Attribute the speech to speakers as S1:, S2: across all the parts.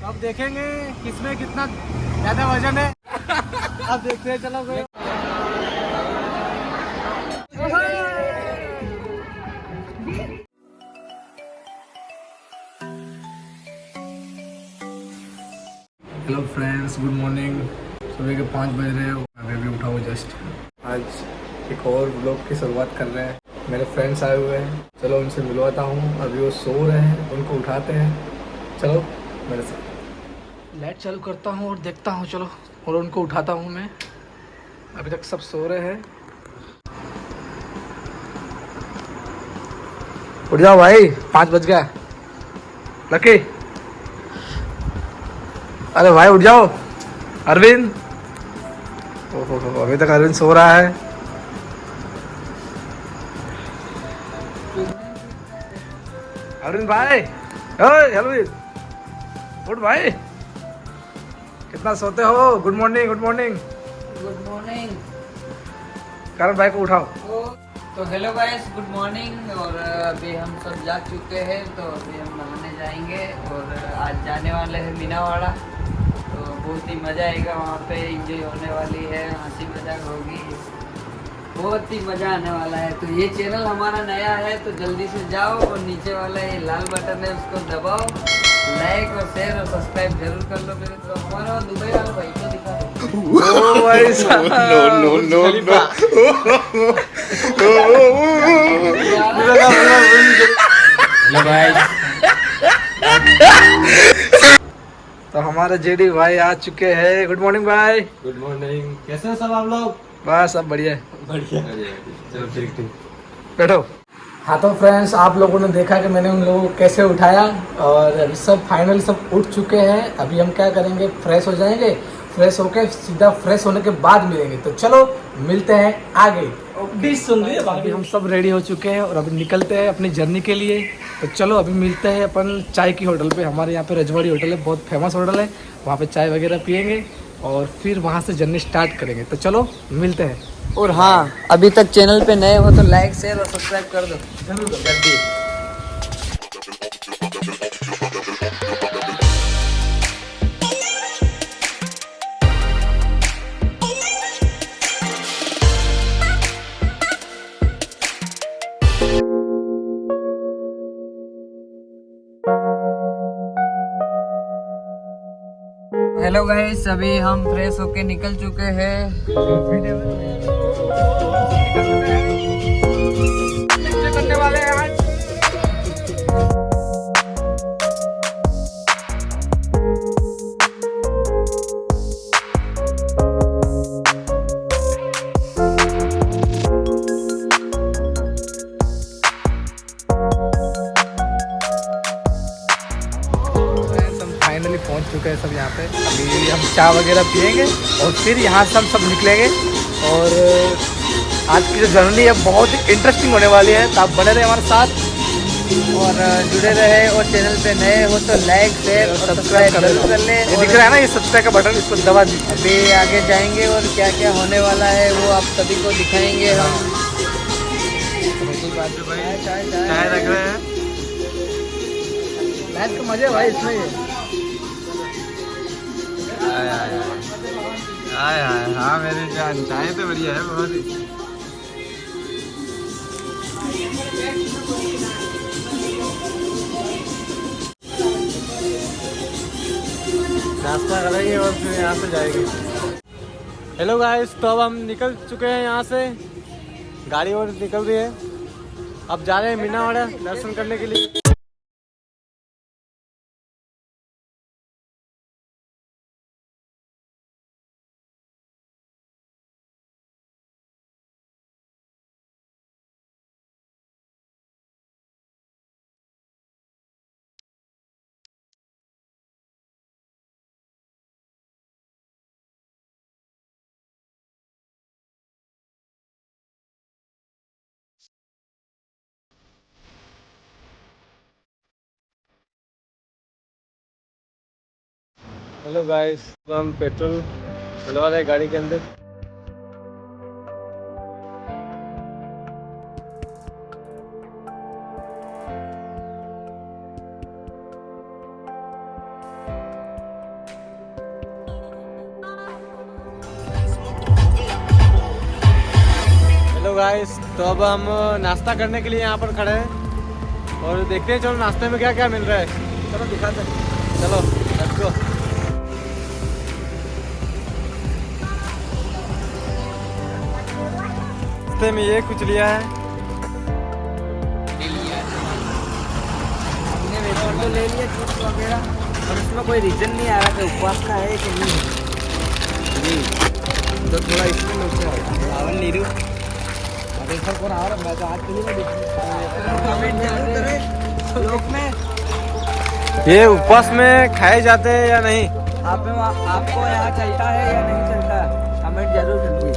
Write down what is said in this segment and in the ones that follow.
S1: अब देखेंगे किसमें कितना ज्यादा वजन है। अब देखते हैं, चलो गए। Hello friends, good morning. सुबह के 5 बज रहे हो, मैं भी उठा हूँ जस्ट। आज एक और ब्लॉग की शुरुआत कर रहे हैं। मेरे फ्रेंड्स आए हुए हैं, चलो उनसे मिलवाता हूँ। अभी वो सो रहे हैं, उनको उठाते हैं। चलो मेरे साथ। लाइट चालू करता हूँ और देखता हूँ, चलो, और उनको उठाता हूँ मैं। अभी तक सब सो रहे हैं। उठ जाओ भाई, 5 बज गया। लकी, अरे भाई उठ जाओ। अरविंद, ओहो अभी तक अरविंद सो रहा है। अरविंद भाई, ओए अरविंद, उठ भाई। कितना सोते हो? Good morning, good morning.
S2: Good morning.
S1: Karan भाई को उठाओ।
S2: तो हेलो गाइस, गुड मॉर्निंग। और अभी हम सब जा चुके हैं, तो अभी हम नहाने जाएंगे और आज जाने वाले हैं मीनावाड़ा। तो बहुत ही मज़ा आएगा, वहाँ पे एंजॉय होने वाली है, हंसी मजाक होगी, बहुत ही मज़ा आने वाला है। तो ये चैनल हमारा नया है, तो जल्दी से जाओ और नीचे वाला ये लाल बटन है उसको दबाओ, लाइक और शेयर और सब्सक्राइब जरूर कर लो। मेरे तो हमारा दुबई वाला भाई को दिखा दो।
S1: ओ भाई साहब, no no no
S2: hello guys.
S1: तो हमारे जेडी भाई आ चुके हैं। गुड मॉर्निंग भाई।
S3: Good morning. कैसे हैं सब आप लोग?
S1: बस सब बढ़िया है।
S3: बढ़िया। चलो ठीक ठीक।
S1: बैठो। हाँ तो फ्रेंड्स, आप लोगों ने देखा कि मैंने उन लोगों को कैसे उठाया, और अभी सब फाइनली सब उठ चुके हैं। अभी हम क्या करेंगे, फ्रेश हो जाएंगे। फ्रेश होके सीधा फ्रेश होने के बाद मिलेंगे। तो चलो मिलते हैं आगे। अभी हम सब रेडी हो चुके हैं और अभी निकलते हैं अपनी जर्नी के लिए। तो चलो अभी मिलते हैं अपन चाय की होटल पे। हमारे यहाँ पे रजवाड़ी होटल है, बहुत फेमस होटल है। वहाँ पे चाय वगैरह पियेंगे और फिर वहाँ से जर्नी स्टार्ट करेंगे। तो चलो मिलते हैं।
S2: और हाँ, अभी तक चैनल पे नए हो तो लाइक शेयर और सब्सक्राइब कर दो
S1: जरूर
S2: जल्दी। हेलो गाइस, अभी हम फ्रेश होके निकल चुके हैं।
S1: करने वाले हैं आज। फाइनली पहुंच चुके हैं सब यहाँ पे। अभी हम चाय वगैरह पियेंगे और फिर यहाँ से हम सब निकलेंगे। और आज की जो जर्नी है बहुत इंटरेस्टिंग होने वाली है, तो आप बने रहे हमारे साथ
S2: और जुड़े रहे। और चैनल पे नए हो तो लाइक शेयर और सब्सक्राइब जरूर कर ले।
S1: ये दिख रहा है ना, ये सब्सक्राइब का बटन, इसको दबा दीजिए।
S2: अभी आगे जाएंगे और क्या क्या होने वाला है वो आप सभी को दिखाएंगे हम।
S1: चाय रख रहे हैं। लाइफ का मजे भाई इसमें ही है।
S3: हाँ मेरी जान, चाय तो बढ़िया है बहुत ही।
S1: नाश्ता करेंगे और फिर यहाँ से जाएंगे। हेलो गाइस, तो अब हम निकल चुके हैं यहाँ से। गाड़ी और निकल रही है। अब जा रहे हैं मीनावाड़ा दर्शन करने के लिए। हेलो गाइस, तो हम पेट्रोल डलवा रहे हैं गाड़ी के अंदर।
S3: हेलो गाइस, तो अब हम नाश्ता करने के लिए यहाँ पर खड़े हैं और देखते हैं चलो नाश्ते में क्या क्या मिल रहा है। चलो दिखाते हैं, चलो लेट्स गो। नाश्ते में ये कुछ लिया है,
S2: हमने वेफर तो ले लिया चिप्स वगैरह, और उसमें कोई रीजन नहीं आ रहा कि उपवास का है कि नहीं है। तो थोड़ा इसमें नीचे रावण नीरू
S1: वेफर कौन आ रहा है? मैं तो आज के लिए
S2: कमेंट जरूर करें लोग में
S3: ये उपवास में खाए जाते हैं या नहीं।
S2: आपको यहाँ चलता है या नहीं चलता, कमेंट जरूर करिए।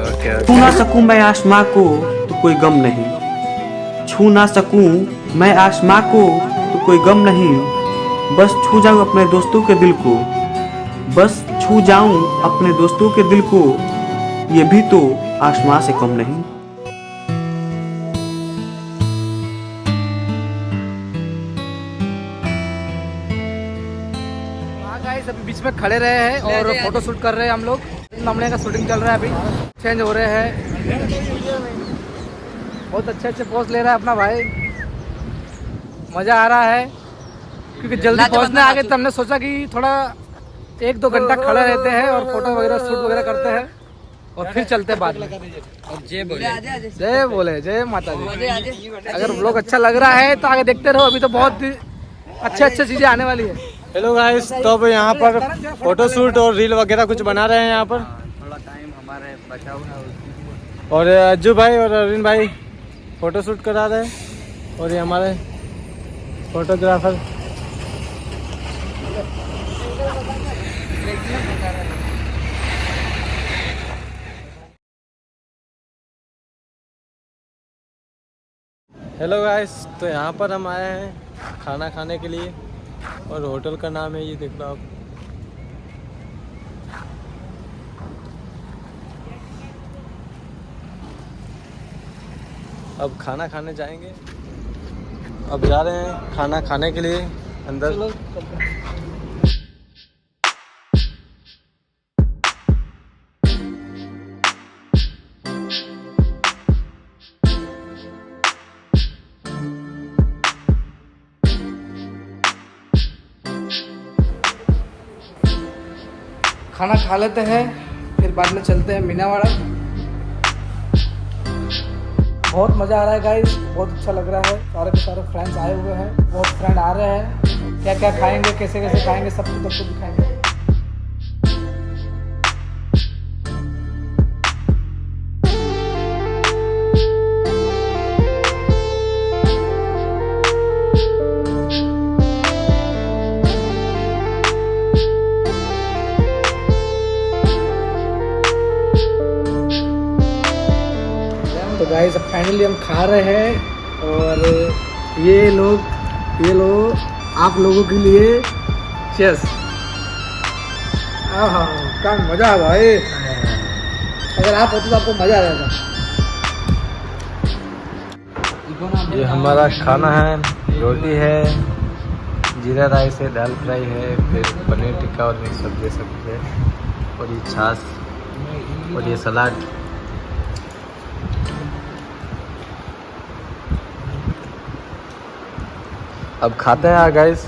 S3: ओके
S4: छू ना सकूं मैं आसमां को तो कोई गम नहीं, छू ना सकूं मैं आसमां को तो कोई गम नहीं, बस छू जाऊं अपने दोस्तों के दिल को, बस छू जाऊं अपने दोस्तों के दिल को, ये भी तो आसमां से कम नहीं।
S1: हाँ गाइस, अभी बीच में खड़े रहे हैं और फोटो शूट कर रहे हैं हम लोग। मामले का शूटिंग चल रहा है, अभी चेंज हो रहे हैं। बहुत अच्छे अच्छे पोज ले रहा है अपना भाई, मज़ा आ रहा है क्योंकि जल्दी पहुंचने आ गए तो हमने सोचा कि थोड़ा 1-2 घंटा खड़े रहते हैं और फोटो वगैरह शूट वगैरह करते हैं और फिर चलते हैं बाद में।
S2: और जय
S1: बोले जय माता दी। अगर व्लॉग अच्छा लग रहा है तो आगे देखते रहो, अभी तो बहुत अच्छे अच्छे चीज़ें आने वाली है।
S3: हेलो गाइस, तो अब यहाँ पर फोटो शूट और रील वगैरह कुछ बना रहे हैं यहाँ पर,
S2: थोड़ा टाइम हमारे बचा हुआ है।
S3: और अज्जू भाई और अरविंद भाई फोटो शूट करा रहे हैं और ये हमारे फोटोग्राफर। हेलो गाइस, तो यहाँ पर हम आए हैं खाना खाने के लिए और होटल का नाम है ये देख लो आप। अब खाना खाने जाएंगे, अब जा रहे हैं खाना खाने के लिए अंदर।
S1: खाना खा लेते हैं फिर बाद में चलते हैं मीनावाड़ा। बहुत मज़ा आ रहा है गाइस, बहुत अच्छा लग रहा है। सारे के सारे फ्रेंड्स आए हुए हैं, बहुत फ्रेंड आ रहे हैं। क्या क्या खाएंगे, कैसे कैसे खाएंगे, सब कुछ आपको दिखाएंगे। तो गाइस, अब फाइनली हम खा रहे हैं और ये लो आप लोगों के लिए चीयर्स। हाँ, क्या मज़ा है भाई, अगर आप होते तो आपको मज़ा आ जाएगा।
S3: ये हमारा खाना है, रोटी है, जीरा राइस है, दाल फ्राई है, फिर पनीर टिक्का और मिक्स सब्जी सब है, और ये छाछ और ये सलाद। अब खाते हैं गाइस,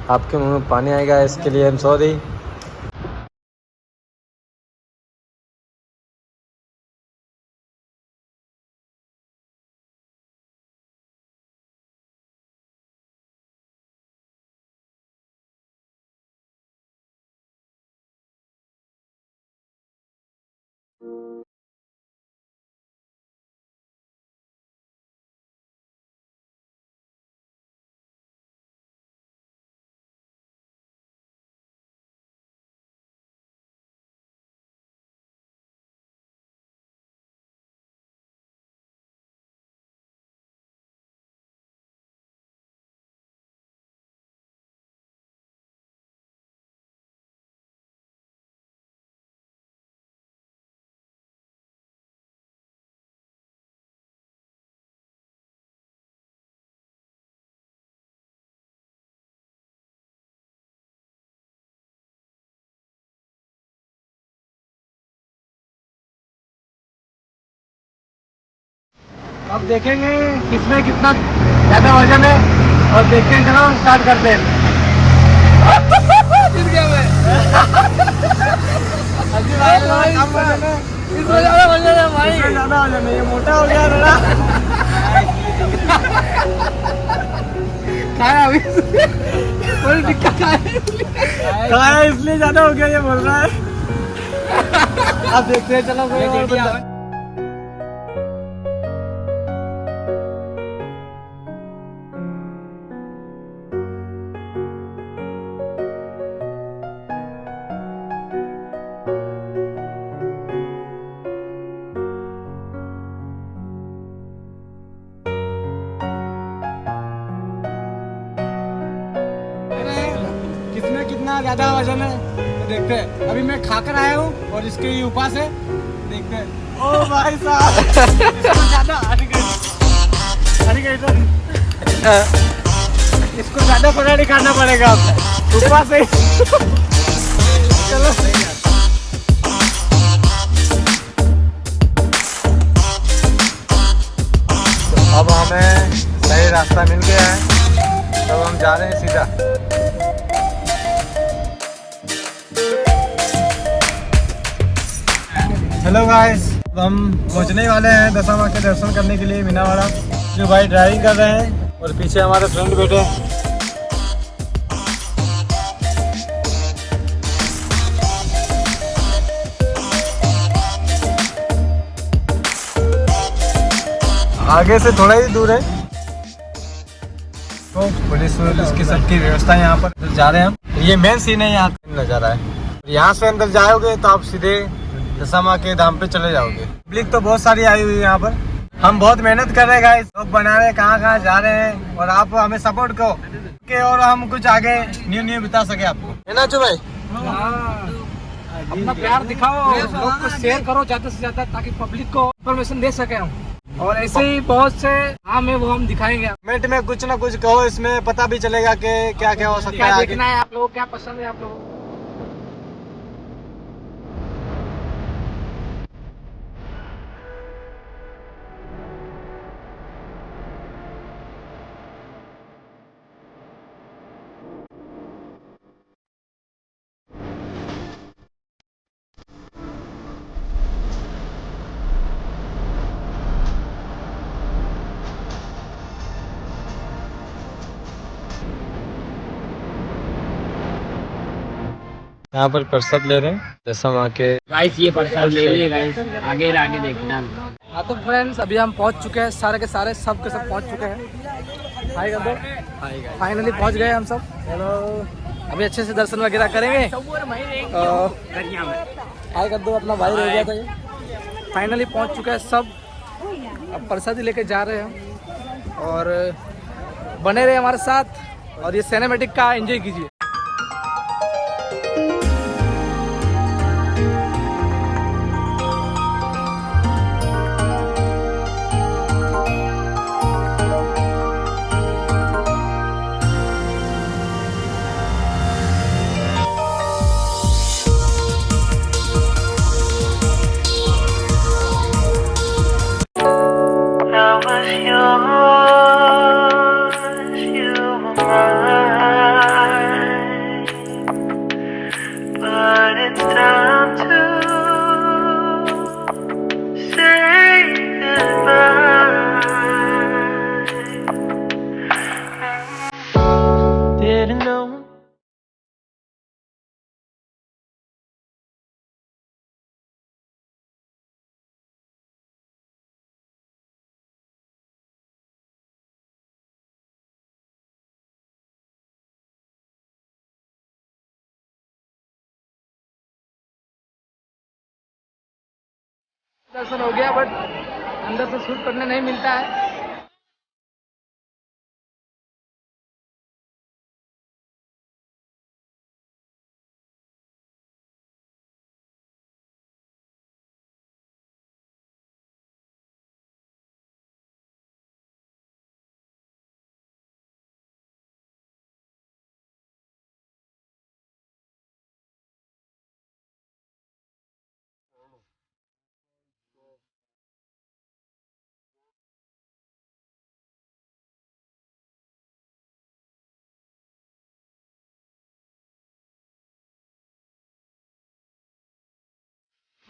S3: आपके मुंह में पानी आएगा, इसके लिए आई एम सॉरी।
S1: अब देखेंगे किसमें कितना ज्यादा वजन है और देखते हैं। चलो स्टार्ट करते हैं। जीत गया मैं। अभी भाई कम वजन है, इसमें ज्यादा वजन है भाई, इसमें ज्यादा वजन है, ये मोटा हो गया थोड़ा। खाया अभी थोड़ी टिक्का खाया इसलिए ज्यादा हो गया ये बोल रहा है। अब देखते हैं। चलो कोई और बंदा। किसमें कितना ज्यादा वजन है तो देखते हैं। अभी मैं खाकर आया हूँ और इसके ये ऊपर से देखते हैं। ओ भाई साहब इसको ज्यादा इसको ज्यादा पकड़ नहीं खाना पड़ेगा अब ऊपर से। चलो
S3: अब हमें सही रास्ता मिल गया है, तो हम जा रहे हैं सीधा। हेलो गाइस, हम पहुंचने वाले हैं दशा माँ के दर्शन करने के लिए मीनावाड़ा। जो भाई ड्राइविंग कर रहे हैं और पीछे हमारे फ्रेंड बैठे हैं। आगे से थोड़ा ही दूर है, तो पुलिस की सबकी व्यवस्था है यहाँ पर। तो जा रहे हैं हम। ये मेन सीन है, यहाँ नजारा है। यहाँ से अंदर जाओगे तो आप सीधे दशा माँ के धाम पे चले जाओगे। पब्लिक तो बहुत सारी आई हुई है यहाँ पर। हम बहुत मेहनत कर रहे हैं गाइस, लोग बना रहे हैं, कहाँ कहाँ जा रहे हैं, और आप हमें सपोर्ट करो कि और हम कुछ आगे न्यू बता सके आपको, है ना जो भाई?
S1: अपना प्यार दिखाओ, लोग को शेयर करो ज्यादा से ज्यादा, ताकि पब्लिक को इन्फॉर्मेशन दे सके हम। और ऐसे ही बहुत से काम है वो हम दिखाएंगे।
S3: कमेंट में कुछ ना कुछ कहो, इसमें पता भी चलेगा कि क्या क्या हो सकता
S1: क्या
S3: है
S1: देखना है आप लोगों को, क्या पसंद है आप लोगों को।
S3: यहाँ पर प्रसाद ले रहे हैं दशा माँ के।
S2: गाइस ये प्रसाद ले लिए गाइस, आगे आगे देखना।
S1: हाँ तो फ्रेंड्स, अभी हम पहुंच चुके हैं, सारे के सारे सब के सब पहुंच चुके हैं। हाय कर दो। फाइनली पहुंच गए हम सब। हेलो। अभी अच्छे से दर्शन वगैरह करेंगे। हाय कर दो, अपना भाई रह गया था ये। फाइनली पहुंच चुके हैं सब। अब प्रसादी लेके जा रहे हैं हम, और बने रहे हमारे साथ और ये सिनेमैटिक का एंजॉय कीजिए। दर्शन हो गया, बट अंदर से शूट करने नहीं मिलता है।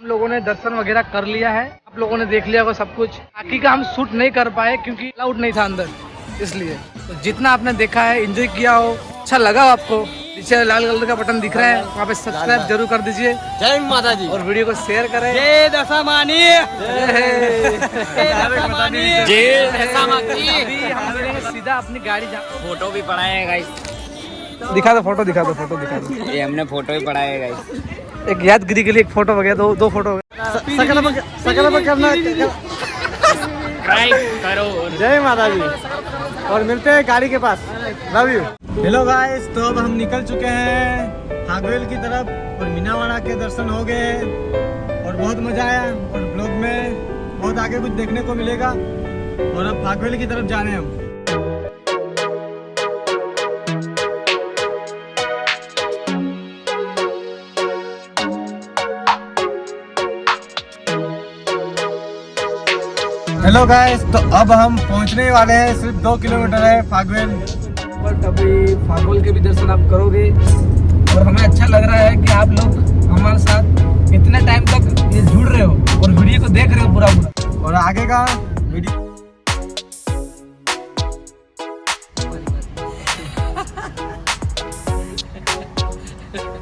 S1: हम लोगों ने दर्शन वगैरह कर लिया है, आप लोगों ने देख लिया होगा सब कुछ। बाकी का हम शूट नहीं कर पाए क्योंकि अलाउड नहीं था अंदर, इसलिए। तो जितना आपने देखा है, एंजॉय किया हो, अच्छा लगा हो आपको, नीचे लाल कलर का बटन दिख रहा है, वहाँ पे सब्सक्राइब जरूर कर दीजिए।
S3: जय माता जी।
S1: और वीडियो को शेयर करें।
S2: जय दशामानी।
S1: अभी हम मिलेंगे सीधा अपनी गाड़ी जा।
S2: फोटो भी पढ़ाए हैं गाइस।
S1: दिखा दो फोटो, दिखा दो फोटो, दिखा दो।
S2: ये हमने फोटो भी पढ़ाए हैं गाइस।
S1: एक यादगिरी के लिए एक फोटो हो गया, दो फोटो हो गया। सकल पर करना।
S2: करो।
S3: जय माता जी। और मिलते हैं गाड़ी के पास। Love you. हेलो गाइस, तो अब हम निकल चुके हैं फागवेल की तरफ और मीनावाड़ा के दर्शन हो गए और बहुत मजा आया। और ब्लॉग में बहुत आगे कुछ देखने को मिलेगा। और अब फागवेल की तरफ जा रहे हैं हम। हेलो गाइस, तो अब हम पहुंचने वाले हैं, सिर्फ 2 किलोमीटर है फागवेल।
S1: बट अभी फागोल के भी दर्शन आप करोगे और हमें अच्छा लग रहा है कि आप लोग हमारे साथ इतने टाइम तक ये जुड़ रहे हो और वीडियो को देख रहे हो पूरा।
S3: और आगे का वीडियो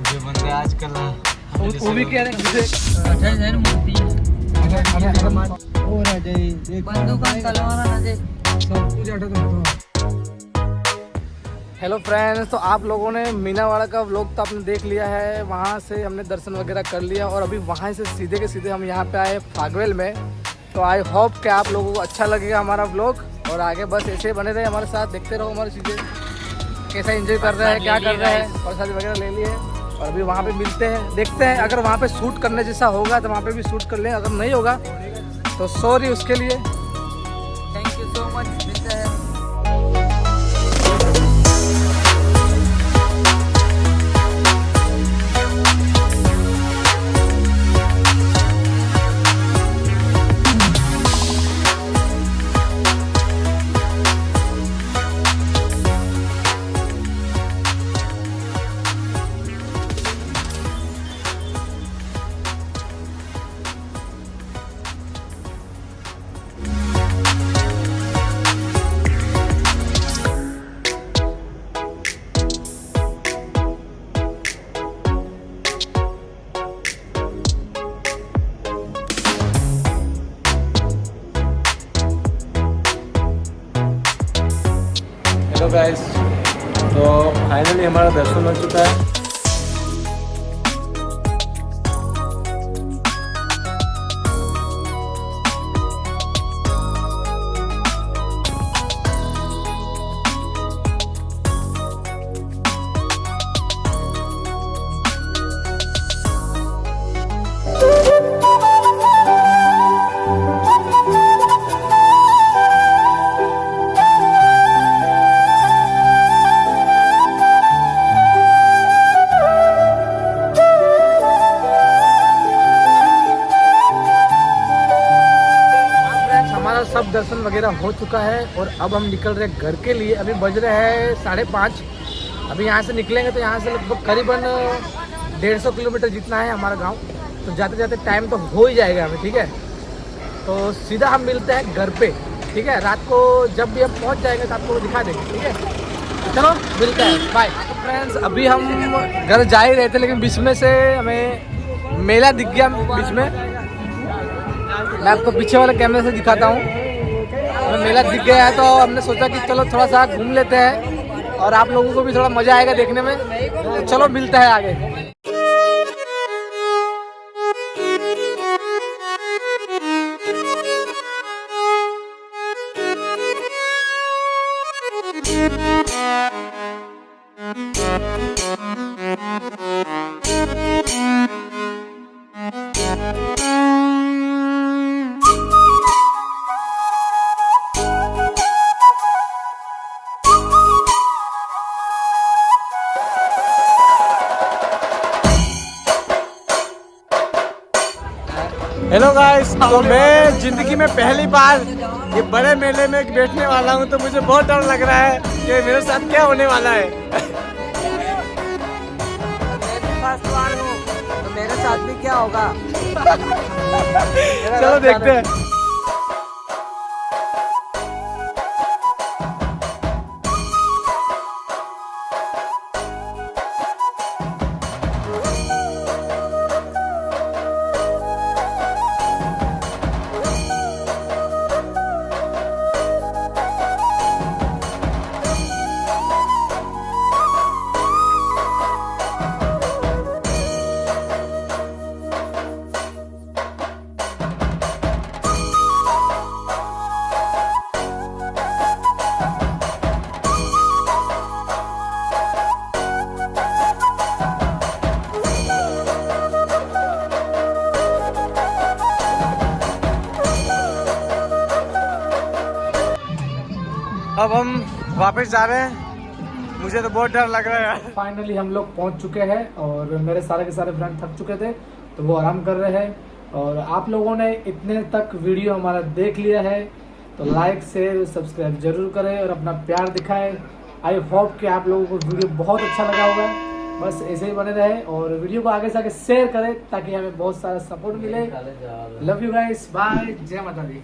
S3: जो बंदे आजकल
S1: वो भी कह रहे हैं हेलो फ्रेंड्स, तो आप लोगों ने मीनावाड़ा का व्लॉग तो आपने देख लिया है। वहाँ से हमने दर्शन वगैरह कर लिया और अभी वहाँ से सीधे के सीधे हम यहाँ पे आए फागवेल में। तो आई होप कि आप लोगों को अच्छा लगेगा हमारा व्लॉग और आगे बस ऐसे बने रहे हमारे साथ, देखते रहो हमारी चीज़ें कैसा एंजॉय कर रहे हैं, क्या कर रहे हैं। प्रसाद वगैरह ले लिए और अभी वहाँ पे मिलते हैं, देखते हैं। अगर वहाँ पे शूट करने जैसा होगा तो वहाँ पे भी शूट कर लें, अगर नहीं होगा तो सॉरी उसके लिए।
S2: Thank you so much. मिलते हैं।
S3: हेलो गाइस, तो फाइनली हमारा दर्शन हो चुका है।
S1: सब दर्शन वगैरह हो चुका है और अब हम निकल रहे हैं घर के लिए। अभी बज रहे हैं 5:30। अभी यहाँ से निकलेंगे तो यहाँ से लगभग करीबन 150 किलोमीटर जितना है हमारा गांव। तो जाते जाते टाइम तो हो ही जाएगा हमें, ठीक है। तो सीधा हम मिलते हैं घर पे, ठीक है। रात को जब भी हम पहुँच जाएंगे तो आपको दिखा देंगे, ठीक है। चलो मिलते हैं, बाय। फ्रेंड्स, अभी हम घर जा ही रहे थे लेकिन बीच में से हमें मेला दिख गया। बीच में मैं आपको पीछे वाले कैमरे से दिखाता हूँ, हमें मेला दिख गया है। तो हमने सोचा कि चलो थोड़ा सा घूम लेते हैं और आप लोगों को भी थोड़ा मज़ा आएगा देखने में। तो चलो मिलते हैं आगे।
S3: हेलो गाइस, तो मैं जिंदगी में पहली बार ये बड़े मेले में बैठने वाला हूँ। तो मुझे बहुत डर लग रहा है कि मेरे साथ क्या होने वाला है।
S2: मैं भी फर्स्ट बार हूँ तो मेरे लास्ट आदमी क्या होगा?
S1: चलो देखते हैं।
S3: अब हम वापस जा रहे हैं, मुझे तो बहुत डर लग रहा है।
S1: फाइनली हम लोग पहुंच चुके हैं और मेरे सारे के सारे फ्रेंड थक चुके थे तो वो आराम कर रहे हैं। और आप लोगों ने इतने तक वीडियो हमारा देख लिया है तो लाइक शेयर सब्सक्राइब जरूर करें और अपना प्यार दिखाएं। आई होप कि आप लोगों को वीडियो बहुत अच्छा लगा होगा। बस ऐसे ही बने रहे और वीडियो को आगे से आगे शेयर करें ताकि हमें बहुत सारा सपोर्ट मिले। लव यू गाइस, बाय, जय माता दी।